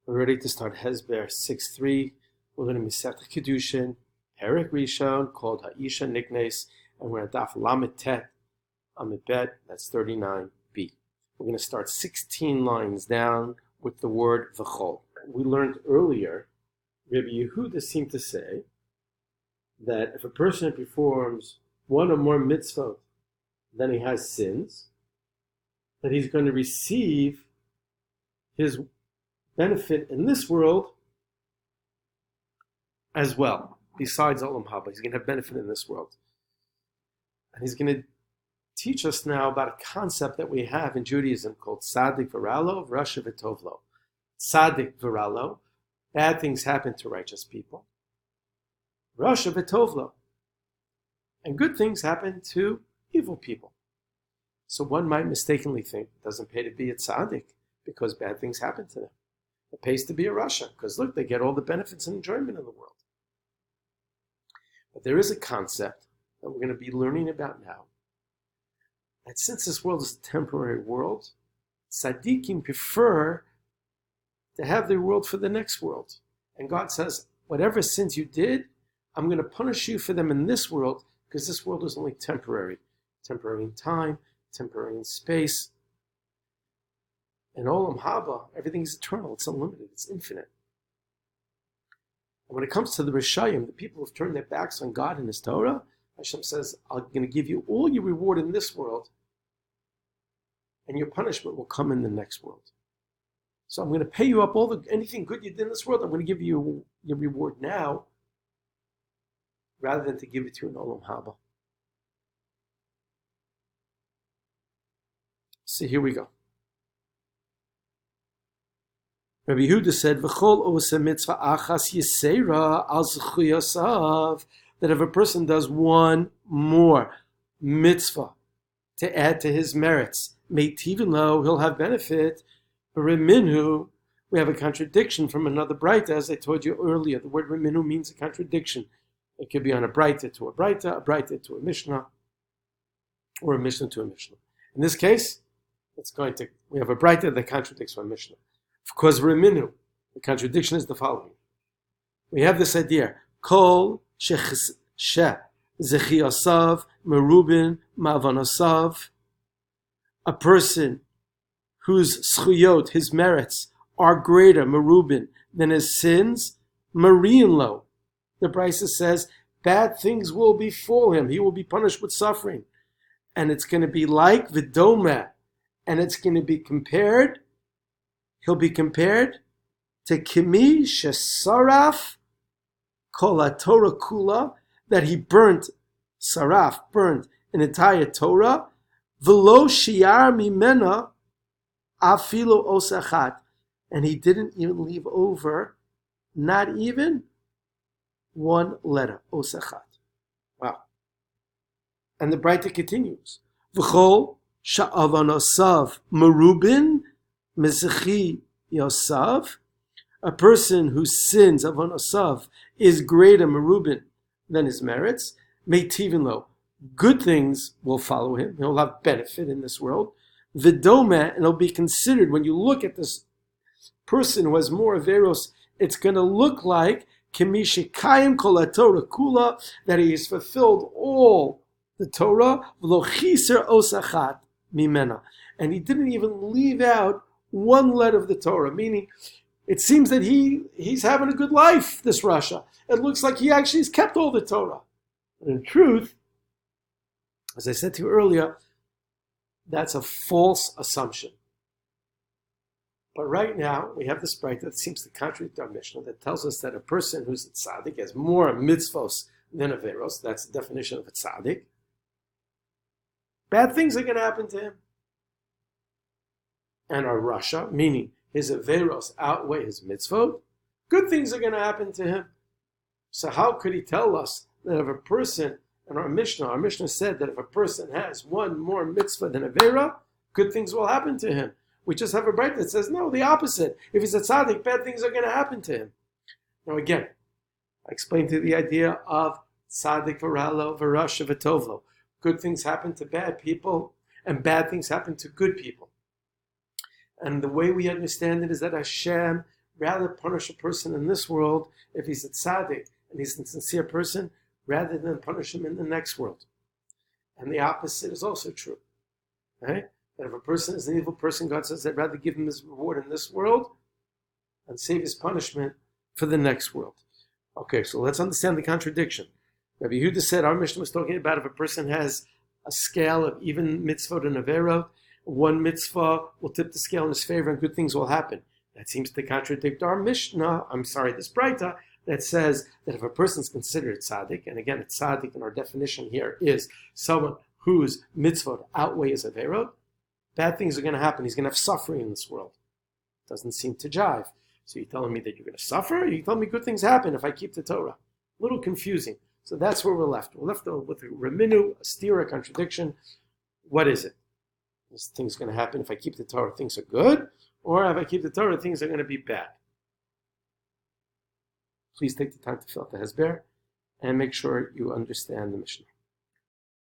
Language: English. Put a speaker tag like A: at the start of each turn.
A: We're ready to start Hasbar 6.3. We're going to Masechet Kedushin, Perek Rishon, called Ha'isha Niknes, and we're at Daf Lamed Tet, Amid Bet, that's 39b. We're going to start 16 lines down with the word V'chol. We learned earlier, Rabbi Yehuda seemed to say that if a person performs one or more mitzvot, then he has sins, that he's going to receive his benefit in this world as well, besides Olam Haba. He's going to have benefit in this world. And he's going to teach us now about a concept that we have in Judaism called Tzadik V'Ralo, Rasha V'Tovlo. Tzadik V'Ralo, bad things happen to righteous people. Rasha V'Tovlo, and good things happen to evil people. So one might mistakenly think it doesn't pay to be a tzaddik because bad things happen to them. It pays to be a rasha because look, they get all the benefits and enjoyment in the world. But there is a concept that we're going to be learning about now, that since this world is a temporary world, tzaddikim prefer to have their world for the next world. And God says, whatever sins you did, I'm going to punish you for them in this world because this world is only temporary. Temporary in time, temporary in space. In Olam Haba, everything is eternal, it's unlimited, it's infinite. And when it comes to the Rishayim, the people who've turned their backs on God and His Torah, Hashem says, I'm going to give you all your reward in this world, and your punishment will come in the next world. So I'm going to pay you up anything good you did in this world, I'm going to give you your reward now, rather than to give it to you in Olam Haba. So here we go. Rabbi Yehuda said, "V'chol osa mitzvah achas yisera al zchuyasav," that if a person does one more mitzvah to add to his merits, meitivin lo, he'll have benefit. Reminhu, we have a contradiction from another braita, as I told you earlier. The word reminhu means a contradiction. It could be on a braita to a braita to a mishnah, or a mishnah to a mishnah. In this case, we have a braita that contradicts one mishnah. Of course, Reminu, the contradiction is the following. We have this idea, Kol shechiyasav merubin ma'avanasav, a person whose schuyot, his merits, are greater, merubin, than his sins, mariin lo. The Brisa says, bad things will befall him. He will be punished with suffering. And it's going to be like Vidoma, and it's going to be compared, he'll be compared to Kimi Shesaraf Kol Torah Kula, that he burnt an entire Torah, V'lo Shiar Mimena Afilo Osachat, and he didn't even leave over, not even one letter, Osachat. Wow. And the Braita continues, V'chol Sha'avanosav Merubin Mezechi Yosav, a person whose sins, Avonosav, is greater, Merubin, than his merits, Meitivin lo, good things will follow him, he'll have benefit in this world, Vidoma, and it'll be considered, when you look at this person who has more Averos, it's going to look like Kemishikayim Kol HaTorah Kula, that he has fulfilled all the Torah, V'lo Chiser Osachat Mimena, and he didn't even leave out one letter of the Torah, meaning it seems that he's having a good life, this Rasha. It looks like he actually has kept all the Torah. But in truth, as I said to you earlier, that's a false assumption. But right now, we have this braita that seems to contradict our Mishnah that tells us that a person who's a tzaddik has more mitzvos than averos. That's the definition of a tzaddik. Bad things are going to happen to him. And our rasha, meaning his averos outweigh his mitzvot, good things are going to happen to him. So how could he tell us that if a person, and our Mishnah said that if a person has one more mitzvah than avera, good things will happen to him. We just have a braita that says, no, the opposite. If he's a tzaddik, bad things are going to happen to him. Now again, I explained to you the idea of tzaddik v'ralo v'rasha v'tovlo. Good things happen to bad people, and bad things happen to good people. And the way we understand it is that Hashem rather punish a person in this world if he's a tzaddik and he's a sincere person, rather than punish him in the next world. And the opposite is also true. Right? That if a person is an evil person, God says, I'd rather give him his reward in this world and save his punishment for the next world. Okay, so let's understand the contradiction. Rabbi Yehuda said our Mishnah was talking about if a person has a scale of even mitzvot and averot, one mitzvah will tip the scale in his favor and good things will happen. That seems to contradict our Mishnah, this Braita, that says that if a person is considered tzaddik, and again, a tzaddik in our definition here is someone whose mitzvot outweigh his averot, bad things are going to happen. He's going to have suffering in this world. Doesn't seem to jive. So you're telling me that you're going to suffer? Or you tell me good things happen if I keep the Torah? A little confusing. So that's where we're left. We're left with a reminu, a steer, a contradiction. What is it? This thing's going to happen if I keep the Torah, things are good? Or if I keep the Torah, things are going to be bad? Please take the time to fill out the Hasbar and make sure you understand the Mishnah.